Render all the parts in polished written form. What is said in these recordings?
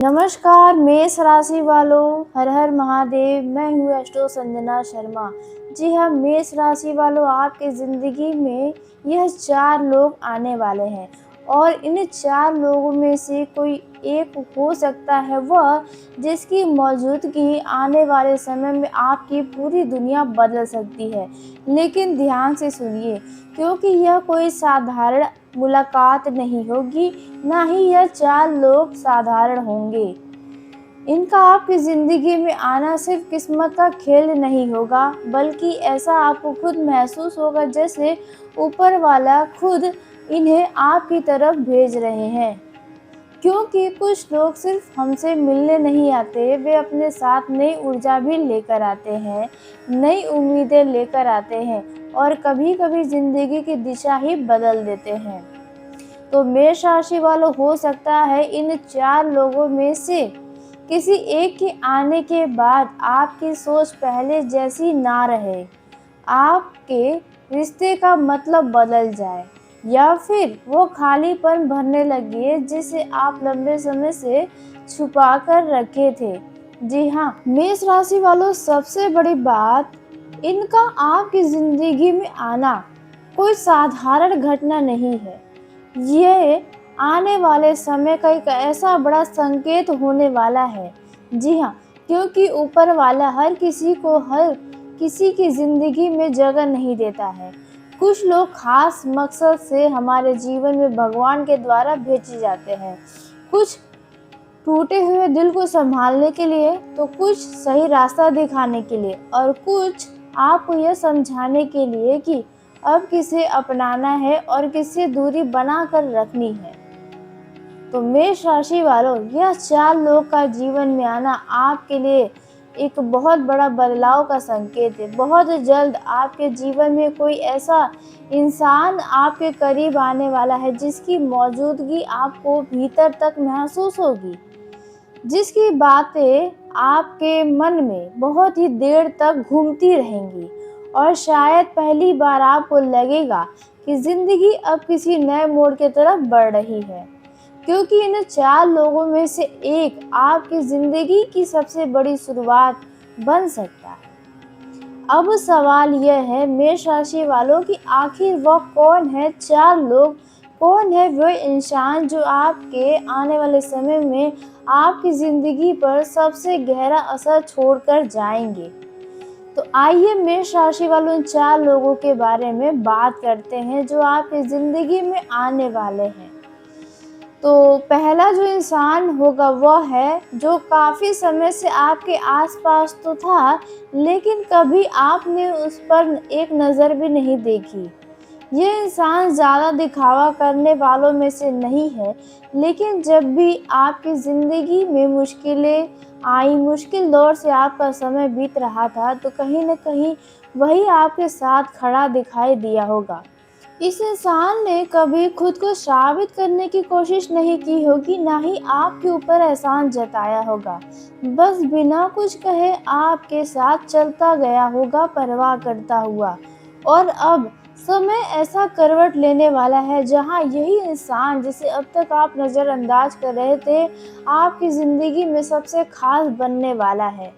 नमस्कार मेष राशि वालों, हर हर महादेव। मैं हूँ एस्ट्रो संजना शर्मा। जी हाँ, मेष राशि वालों, आपके ज़िंदगी में यह 4 लोग आने वाले हैं और इन 4 लोगों में से कोई एक हो सकता है वह जिसकी मौजूदगी आने वाले समय में आपकी पूरी दुनिया बदल सकती है। लेकिन ध्यान से सुनिए, क्योंकि यह कोई साधारण मुलाकात नहीं होगी, ना ही यह 4 लोग साधारण होंगे। इनका आपकी ज़िंदगी में आना सिर्फ किस्मत का खेल नहीं होगा, बल्कि ऐसा आपको खुद महसूस होगा जैसे ऊपर वाला खुद इन्हें आपकी तरफ भेज रहे हैं। क्योंकि कुछ लोग सिर्फ हमसे मिलने नहीं आते, वे अपने साथ नई ऊर्जा भी लेकर आते हैं, नई उम्मीदें लेकर आते हैं और कभी-कभी ज़िंदगी की दिशा ही बदल देते हैं। तो मेष राशि वालों, हो सकता है इन 4 लोगों में से किसी एक के आने के बाद आपकी सोच पहले जैसी ना रहे, आपके रिश्ते का मतलब बदल जाए या फिर वो खालीपन भरने लगे जिसे आप लंबे समय से छुपा कर रखे थे। जी हाँ, मेष राशि वालों, सबसे बड़ी बात, इनका आपकी ज़िंदगी में आना कोई साधारण घटना नहीं है। ये आने वाले समय का एक ऐसा बड़ा संकेत होने वाला है। जी हाँ, क्योंकि ऊपर वाला हर किसी की ज़िंदगी में जगह नहीं देता है। कुछ लोग खास मकसद से हमारे जीवन में भगवान के द्वारा भेजे जाते हैं। कुछ टूटे हुए दिल को संभालने के लिए, तो कुछ सही रास्ता दिखाने के लिए और कुछ आपको यह समझाने के लिए कि अब किसे अपनाना है और किससे दूरी बना कर रखनी है। तो मेष राशि वालों, यह 4 लोग का जीवन में आना आपके लिए एक बहुत बड़ा बदलाव का संकेत है। बहुत जल्द आपके जीवन में कोई ऐसा इंसान आपके करीब आने वाला है जिसकी मौजूदगी आपको भीतर तक महसूस होगी, जिसकी बातें आपके मन में बहुत ही देर तक घूमती रहेंगी और शायद पहली बार आपको लगेगा कि ज़िंदगी अब किसी नए मोड़ की तरफ बढ़ रही है, क्योंकि इन 4 लोगों में से एक आपकी ज़िंदगी की सबसे बड़ी शुरुआत बन सकता है। अब सवाल यह है मेष राशि वालों कि आखिर वह कौन है 4 लोग, कौन है वह इंसान जो आपके आने वाले समय में आपकी ज़िंदगी पर सबसे गहरा असर छोड़कर जाएंगे। तो आइए मेष राशि वालों, इन 4 लोगों के बारे में बात करते हैं जो आपकी ज़िंदगी में आने वाले हैं। तो पहला जो इंसान होगा वह है जो काफ़ी समय से आपके आसपास तो था, लेकिन कभी आपने उस पर एक नज़र भी नहीं देखी। ये इंसान ज़्यादा दिखावा करने वालों में से नहीं है, लेकिन जब भी आपकी ज़िंदगी में मुश्किलें आई, मुश्किल दौर से आपका समय बीत रहा था, तो कहीं न कहीं वही आपके साथ खड़ा दिखाई दिया होगा। इस इंसान ने कभी खुद को साबित करने की कोशिश नहीं की होगी, ना ही आपके ऊपर एहसान जताया होगा। बस बिना कुछ कहे आपके साथ चलता गया होगा, परवाह करता हुआ। और अब समय ऐसा करवट लेने वाला है जहां यही इंसान जिसे अब तक आप नज़रअंदाज कर रहे थे, आपकी ज़िंदगी में सबसे खास बनने वाला है।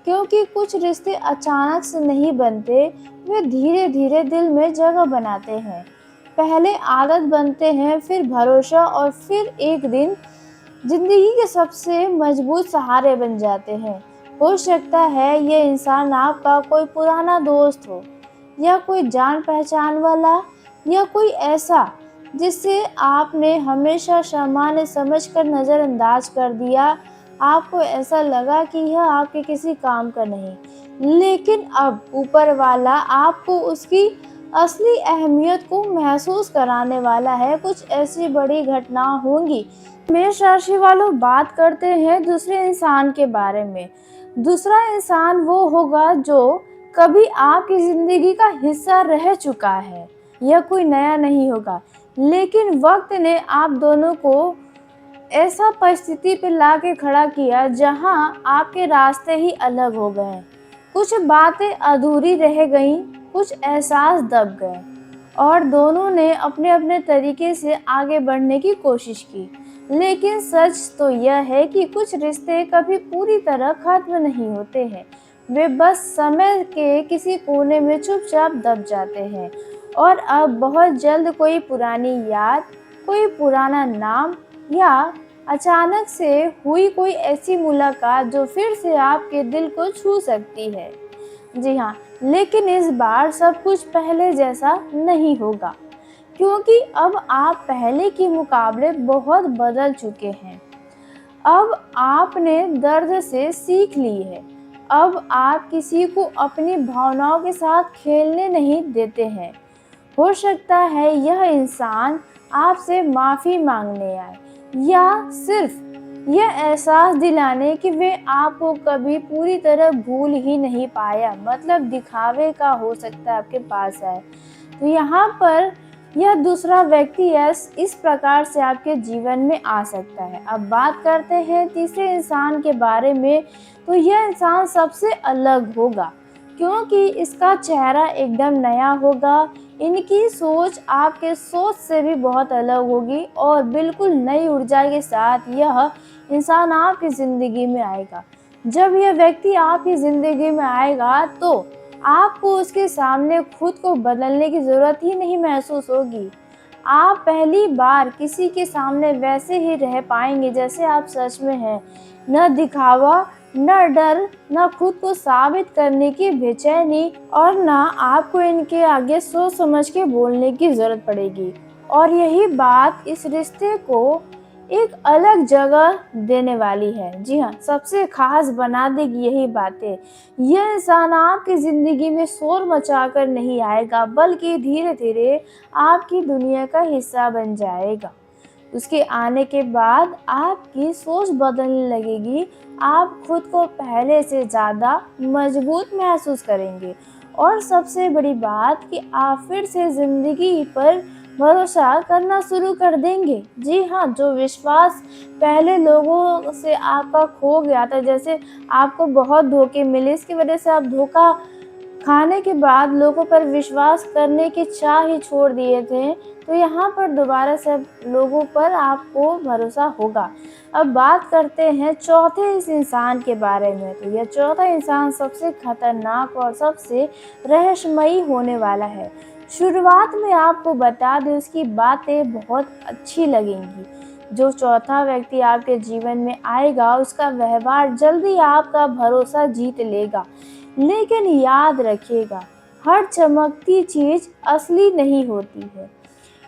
क्योंकि कुछ रिश्ते अचानक से नहीं बनते, वे धीरे धीरे दिल में जगह बनाते हैं। पहले आदत बनते हैं, फिर भरोसा और फिर एक दिन जिंदगी के सबसे मजबूत सहारे बन जाते हैं। हो सकता है ये इंसान आपका कोई पुराना दोस्त हो, या कोई जान पहचान वाला, या कोई ऐसा जिससे आपने हमेशा सामान्य समझकर नज़रअंदाज कर दिया। आपको ऐसा लगा कि यह आपके किसी काम का नहीं, लेकिन अब ऊपर वाला आपको उसकी असली अहमियत को महसूस कराने वाला है। कुछ ऐसी बड़ी घटना होंगी। मेष राशि वालों, बात करते हैं दूसरे इंसान के बारे में। दूसरा इंसान वो होगा जो कभी आपकी ज़िंदगी का हिस्सा रह चुका है। यह कोई नया नहीं होगा, लेकिन वक्त ने आप दोनों को ऐसा परिस्थिति पे लाके खड़ा किया जहां आपके रास्ते ही अलग हो गए। कुछ बातें अधूरी रह गईं, कुछ एहसास दब गए और दोनों ने अपने अपने तरीके से आगे बढ़ने की कोशिश की। लेकिन सच तो यह है कि कुछ रिश्ते कभी पूरी तरह खत्म नहीं होते हैं। वे बस समय के किसी कोने में चुपचाप दब जाते हैं और अब बहुत जल्द कोई पुरानी याद, कोई पुराना नाम या अचानक से हुई कोई ऐसी मुलाकात जो फिर से आपके दिल को छू सकती है। जी हाँ, लेकिन इस बार सब कुछ पहले जैसा नहीं होगा, क्योंकि अब आप पहले के मुकाबले बहुत बदल चुके हैं। अब आपने दर्द से सीख ली है। अब आप किसी को अपनी भावनाओं के साथ खेलने नहीं देते हैं। हो सकता है यह इंसान आपसे माफ़ी मांगने आए या सिर्फ यह एहसास दिलाने कि वे आपको कभी पूरी तरह भूल ही नहीं पाया, मतलब दिखावे का हो सकता है आपके पास आए। तो यहाँ पर यह दूसरा व्यक्ति इस प्रकार से आपके जीवन में आ सकता है। अब बात करते हैं तीसरे इंसान के बारे में, तो यह इंसान सबसे अलग होगा, क्योंकि इसका चेहरा एकदम नया होगा। इनकी सोच आपके सोच से भी बहुत अलग होगी और बिल्कुल नई ऊर्जा के साथ यह इंसान आपकी ज़िंदगी में आएगा। जब यह व्यक्ति आपकी ज़िंदगी में आएगा तो आपको उसके सामने खुद को बदलने की ज़रूरत ही नहीं महसूस होगी। आप पहली बार किसी के सामने वैसे ही रह पाएंगे जैसे आप सच में हैं। न दिखावा, न डर, न खुद को साबित करने की बेचैनी और न आपको इनके आगे सोच समझ के बोलने की ज़रूरत पड़ेगी। और यही बात इस रिश्ते को एक अलग जगह देने वाली है। जी हाँ, सबसे ख़ास बना देगी यही बातें। यह इंसान आपकी ज़िंदगी में शोर मचाकर नहीं आएगा, बल्कि धीरे-धीरे आपकी दुनिया का हिस्सा बन जाएगा। उसके आने के बाद आपकी सोच बदलने लगेगी। आप खुद को पहले से ज़्यादा मजबूत महसूस करेंगे और सबसे बड़ी बात कि आप फिर से ज़िंदगी पर भरोसा करना शुरू कर देंगे। जी हाँ, जो विश्वास पहले लोगों से आपका खो गया था, जैसे आपको बहुत धोखे मिले, इसकी वजह से आप धोखा खाने के बाद लोगों पर विश्वास करने की चाह ही छोड़ दिए थे, तो यहाँ पर दोबारा से अब लोगों पर आपको भरोसा होगा। अब बात करते हैं चौथे इस इंसान के बारे में, तो यह चौथा इंसान सबसे खतरनाक और सबसे रहस्यमयी होने वाला है। शुरुआत में आपको बता दें, उसकी बातें बहुत अच्छी लगेंगी। जो चौथा व्यक्ति आपके जीवन में आएगा, उसका व्यवहार जल्दी आपका भरोसा जीत लेगा। लेकिन याद रखिएगा, हर चमकती चीज़ असली नहीं होती है।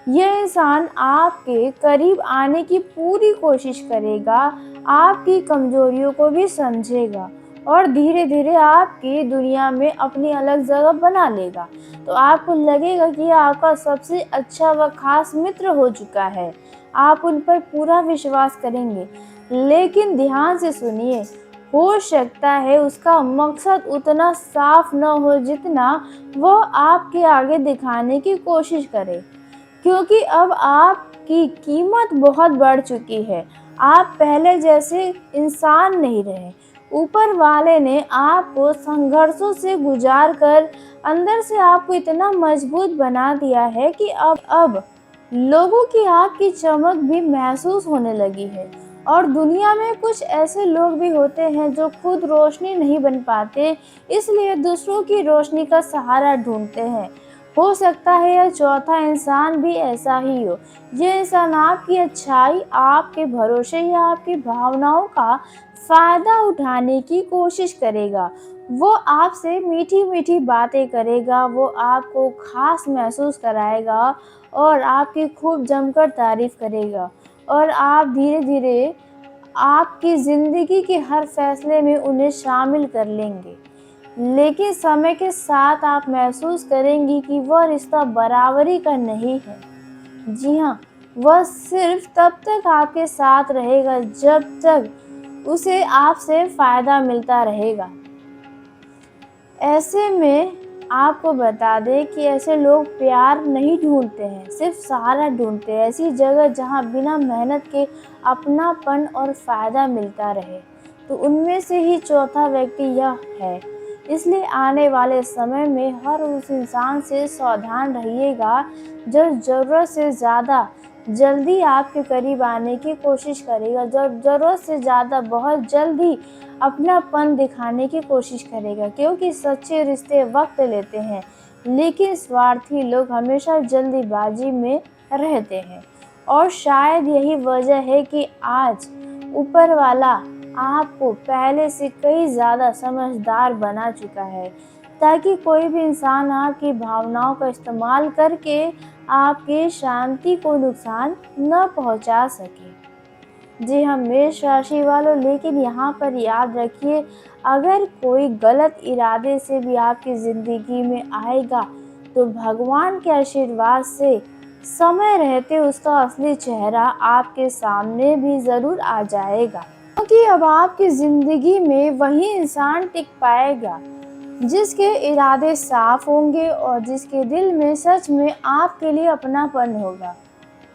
यह इंसान आपके करीब आने की पूरी कोशिश करेगा, आपकी कमजोरियों को भी समझेगा और धीरे-धीरे आपकी दुनिया में अपनी अलग जगह बना लेगा। तो आपको लगेगा कि यह आपका सबसे अच्छा व ख़ास मित्र हो चुका है। आप उन पर पूरा विश्वास करेंगे। लेकिन ध्यान से सुनिए, हो सकता है उसका मकसद उतना साफ न हो जितना वह आपके आगे दिखाने की कोशिश करे, क्योंकि अब आपकी कीमत बहुत बढ़ चुकी है। आप पहले जैसे इंसान नहीं रहे। ऊपर वाले ने आपको संघर्षों से गुजार कर अंदर से आपको इतना मजबूत बना दिया है कि अब लोगों की आपकी चमक भी महसूस होने लगी है। और दुनिया में कुछ ऐसे लोग भी होते हैं जो खुद रोशनी नहीं बन पाते, इसलिए दूसरों की रोशनी का सहारा ढूंढते हैं। हो सकता है यह चौथा इंसान भी ऐसा ही हो। यह इंसान आपकी अच्छाई, आपके भरोसे या आपकी भावनाओं का फ़ायदा उठाने की कोशिश करेगा। वो आपसे मीठी-मीठी बातें करेगा, वो आपको ख़ास महसूस कराएगा और आपकी खूब जमकर तारीफ़ करेगा और आप धीरे-धीरे आपकी ज़िंदगी के हर फैसले में उन्हें शामिल कर लेंगे। लेकिन समय के साथ आप महसूस करेंगी कि वह रिश्ता बराबरी का नहीं है। जी हाँ, वह सिर्फ तब तक आपके साथ रहेगा जब तक उसे आपसे फ़ायदा मिलता रहेगा। ऐसे में आपको बता दें कि ऐसे लोग प्यार नहीं ढूंढते हैं, सिर्फ सहारा ढूंढते हैं। ऐसी जगह जहाँ बिना मेहनत के अपनापन और फ़ायदा मिलता रहे। तो उनमें से ही चौथा व्यक्ति यह है। इसलिए आने वाले समय में हर उस इंसान से सावधान रहिएगा जो ज़रूरत से ज़्यादा जल्दी आपके करीब आने की कोशिश करेगा, जब ज़रूरत से ज़्यादा बहुत जल्द ही अपनापन दिखाने की कोशिश करेगा, क्योंकि सच्चे रिश्ते वक्त लेते हैं, लेकिन स्वार्थी लोग हमेशा जल्दीबाजी में रहते हैं। और शायद यही वजह है कि आज ऊपर वाला आपको पहले से कई ज़्यादा समझदार बना चुका है, ताकि कोई भी इंसान आपकी भावनाओं का इस्तेमाल करके आपकी शांति को नुकसान न पहुंचा सके। जी हाँ, मेष राशि वालों, लेकिन यहाँ पर याद रखिए, अगर कोई गलत इरादे से भी आपकी ज़िंदगी में आएगा, तो भगवान के आशीर्वाद से समय रहते उसका असली चेहरा आपके सामने भी ज़रूर आ जाएगा। क्योंकि अब आपकी ज़िंदगी में वही इंसान टिक पाएगा जिसके इरादे साफ होंगे और जिसके दिल में सच में आपके लिए अपनापन होगा।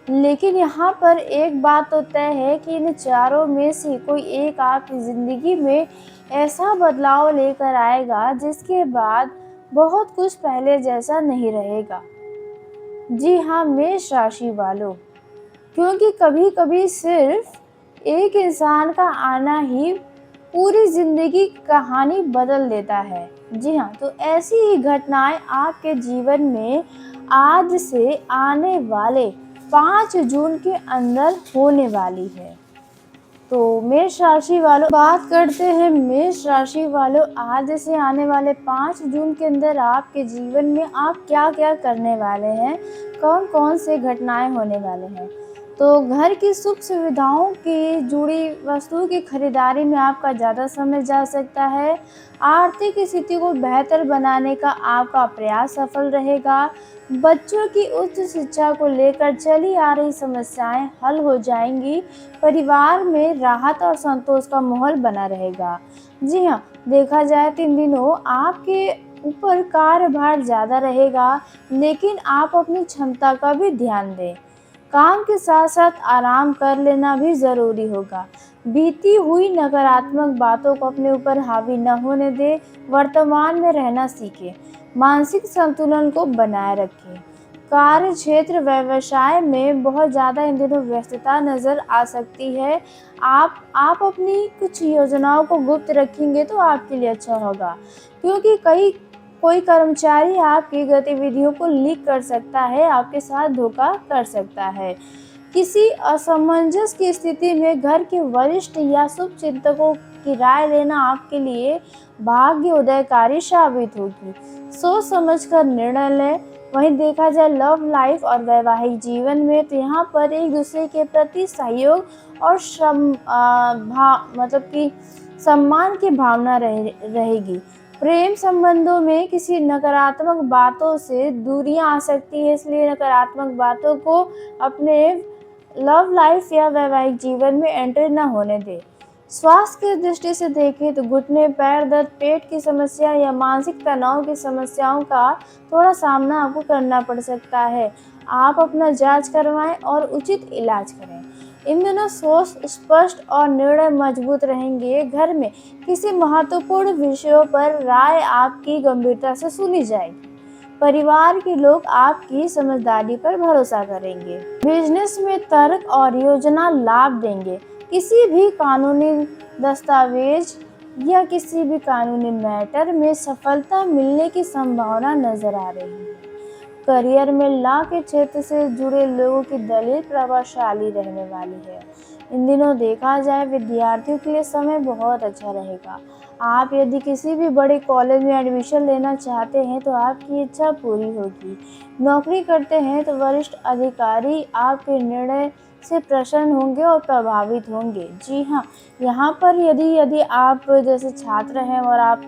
लेकिन यहाँ पर एक बात तो तय है कि इन चारों में से कोई एक आपकी ज़िंदगी में ऐसा बदलाव लेकर आएगा जिसके बाद बहुत कुछ पहले जैसा नहीं रहेगा। जी हाँ, मेष राशि वालों, क्योंकि कभी-कभी सिर्फ एक इंसान का आना ही पूरी ज़िंदगी की कहानी बदल देता है। जी हाँ, तो ऐसी ही घटनाएँ आपके जीवन में आज से आने वाले 5 जून के अंदर होने वाली है। तो मेष राशि वालों, बात करते हैं मेष राशि वालों, आज से आने वाले 5 जून के अंदर आपके जीवन में आप क्या-क्या करने वाले हैं, कौन-कौन से घटनाएँ होने वाले हैं। तो घर की सुख सुविधाओं की जुड़ी वस्तुओं की खरीदारी में आपका ज़्यादा समय जा सकता है। आर्थिक स्थिति को बेहतर बनाने का आपका प्रयास सफल रहेगा। बच्चों की उच्च शिक्षा को लेकर चली आ रही समस्याएं हल हो जाएंगी। परिवार में राहत और संतोष का माहौल बना रहेगा। जी हाँ, देखा जाए तो इन दिनों आपके ऊपर कार्यभार ज़्यादा रहेगा, लेकिन आप अपनी क्षमता का भी ध्यान दें। काम के साथ साथ आराम कर लेना भी ज़रूरी होगा। बीती हुई नकारात्मक बातों को अपने ऊपर हावी न होने दें, वर्तमान में रहना सीखें, मानसिक संतुलन को बनाए रखें। कार्य क्षेत्र व्यवसाय में बहुत ज़्यादा इन दिनों व्यस्तता नज़र आ सकती है। आप अपनी कुछ योजनाओं को गुप्त रखेंगे तो आपके लिए अच्छा होगा, क्योंकि कोई कर्मचारी आपकी गतिविधियों को लीक कर सकता है, आपके साथ धोखा कर सकता है। किसी असमंजस की स्थिति में घर के वरिष्ठ या शुभचिंतकों की राय लेना आपके लिए भाग्योदयकारी साबित होगी। सोच समझकर निर्णय लें। वहीं देखा जाए लव लाइफ और वैवाहिक जीवन में, तो यहाँ पर एक दूसरे के प्रति सहयोग और मतलब कि सम्मान की भावना रहेगी। प्रेम संबंधों में किसी नकारात्मक बातों से दूरियां आ सकती है, इसलिए नकारात्मक बातों को अपने लव लाइफ या वैवाहिक जीवन में एंटर न होने दें। स्वास्थ्य की दृष्टि से देखें तो घुटने, पैर दर्द, पेट की समस्या या मानसिक तनाव की समस्याओं का थोड़ा सामना आपको करना पड़ सकता है। आप अपना जांच करवाएं और उचित इलाज करें। इन दिनों सोच स्पष्ट और निर्णय मजबूत रहेंगे। घर में किसी महत्वपूर्ण विषयों पर राय आपकी गंभीरता से सुनी जाएगी। परिवार के लोग आपकी समझदारी पर भरोसा करेंगे। बिजनेस में तर्क और योजना लाभ देंगे। किसी भी कानूनी दस्तावेज या किसी भी कानूनी मैटर में सफलता मिलने की संभावना नजर आ रही है। करियर में लॉ के क्षेत्र से जुड़े लोगों की दलील प्रभावशाली रहने वाली है। इन दिनों देखा जाए विद्यार्थियों के लिए समय बहुत अच्छा रहेगा। आप यदि किसी भी बड़े कॉलेज में एडमिशन लेना चाहते हैं तो आपकी इच्छा पूरी होगी। नौकरी करते हैं तो वरिष्ठ अधिकारी आपके निर्णय से प्रसन्न होंगे और प्रभावित होंगे। जी हाँ, यहाँ पर यदि आप जैसे छात्र हैं और आप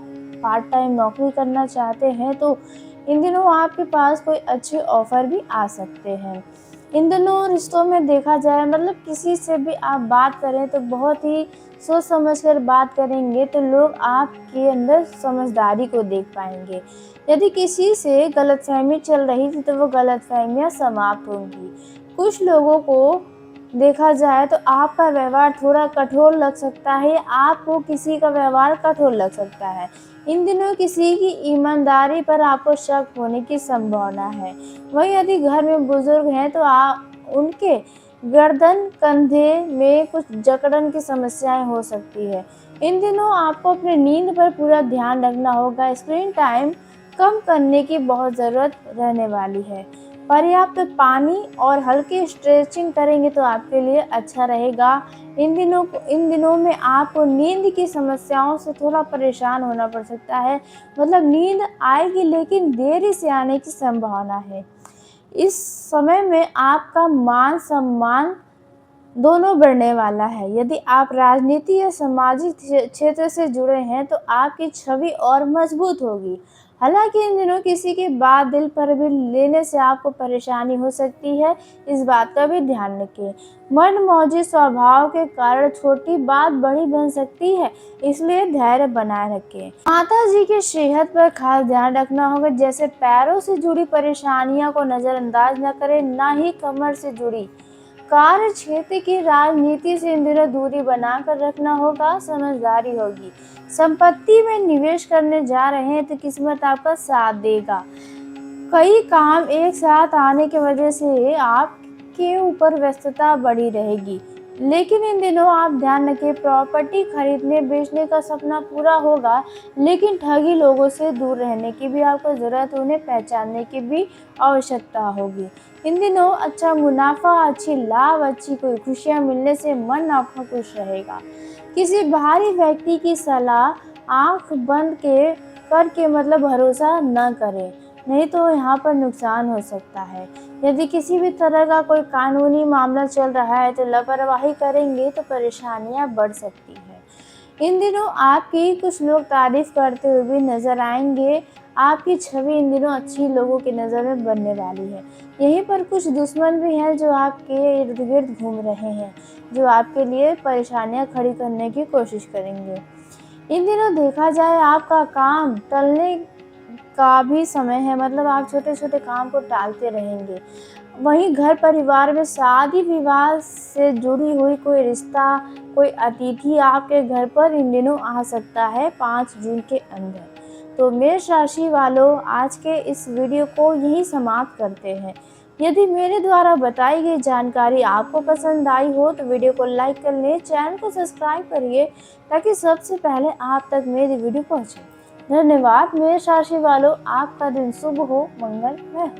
पार्ट टाइम नौकरी करना चाहते हैं, तो इन दिनों आपके पास कोई अच्छे ऑफर भी आ सकते हैं। इन दिनों रिश्तों में देखा जाए, मतलब किसी से भी आप बात करें तो बहुत ही सोच समझकर बात करेंगे, तो लोग आपके अंदर समझदारी को देख पाएंगे। यदि किसी से गलतफहमी चल रही थी तो वो गलतफहमियां समाप्त होंगी। कुछ लोगों को देखा जाए तो आपका व्यवहार थोड़ा कठोर लग सकता है, आपको किसी का व्यवहार कठोर लग सकता है। इन दिनों किसी की ईमानदारी पर आपको शक होने की संभावना है। वहीं यदि घर में बुजुर्ग हैं तो उनके गर्दन कंधे में कुछ जकड़न की समस्याएं हो सकती है। इन दिनों आपको अपनी नींद पर पूरा ध्यान रखना होगा। स्क्रीन टाइम कम करने की बहुत ज़रूरत रहने वाली है। पर्याप्त पानी और हल्की स्ट्रेचिंग करेंगे तो आपके लिए अच्छा रहेगा। इन दिनों में आपको नींद की समस्याओं से थोड़ा परेशान होना पड़ सकता है। मतलब नींद आएगी लेकिन देरी से आने की संभावना है। इस समय में आपका मान-सम्मान दोनों बढ़ने वाला है। यदि आप राजनीति या सामाजिक क्षेत्र से जुड़े हैं तो आपकी छवि और मजबूत होगी। हालाँकि इन दिनों किसी की बात दिल पर भी लेने से आपको परेशानी हो सकती है, इस बात का भी ध्यान रखें। मनमौजी स्वभाव के कारण छोटी बात बड़ी बन सकती है, इसलिए धैर्य बनाए रखें। माताजी की सेहत पर खास ध्यान रखना होगा, जैसे पैरों से जुड़ी परेशानियों को नज़रअंदाज न करें, ना ही कमर से जुड़ी। कार्य क्षेत्र की राजनीति से इन दिनों दूरी बनाकर रखना होगा, समझदारी होगी। संपत्ति में निवेश करने जा रहे हैं तो किस्मत आपका साथ देगा। कई काम एक साथ आने की वजह से आपके ऊपर व्यस्तता बढ़ी रहेगी, लेकिन इन दिनों आप ध्यान रखें, प्रॉपर्टी खरीदने बेचने का सपना पूरा होगा, लेकिन ठगी लोगों से दूर रहने की भी आपको ज़रूरत, उन्हें पहचानने की भी आवश्यकता होगी। इन दिनों अच्छा मुनाफा, अच्छी लाभ, अच्छी कोई खुशियाँ मिलने से मन आपका खुश रहेगा। किसी बाहरी व्यक्ति की सलाह आँख बंद करके मतलब भरोसा न करें, नहीं तो यहाँ पर नुकसान हो सकता है। यदि किसी भी तरह का कोई कानूनी मामला चल रहा है तो लापरवाही करेंगे तो परेशानियाँ बढ़ सकती है। इन दिनों आपकी कुछ लोग तारीफ करते हुए भी नजर आएंगे। आपकी छवि इन दिनों अच्छी लोगों की नज़र में बनने वाली है। यहीं पर कुछ दुश्मन भी हैं जो आपके इर्द गिर्द घूम रहे हैं, जो आपके लिए परेशानियां खड़ी करने की कोशिश करेंगे। इन दिनों देखा जाए आपका काम टलने का भी समय है, मतलब आप छोटे छोटे काम को टालते रहेंगे। वहीं घर परिवार में शादी विवाह से जुड़ी हुई कोई रिश्ता, कोई अतिथि आपके घर पर इन दिनों आ सकता है 5 जून के अंदर। तो मेष राशि वालों, आज के इस वीडियो को यहीं समाप्त करते हैं। यदि मेरे द्वारा बताई गई जानकारी आपको पसंद आई हो तो वीडियो को लाइक कर लें, चैनल को सब्सक्राइब करिए ताकि सबसे पहले आप तक मेरी वीडियो पहुंचे। धन्यवाद। मेष राशि वालों, आपका दिन शुभ हो, मंगलमय हो।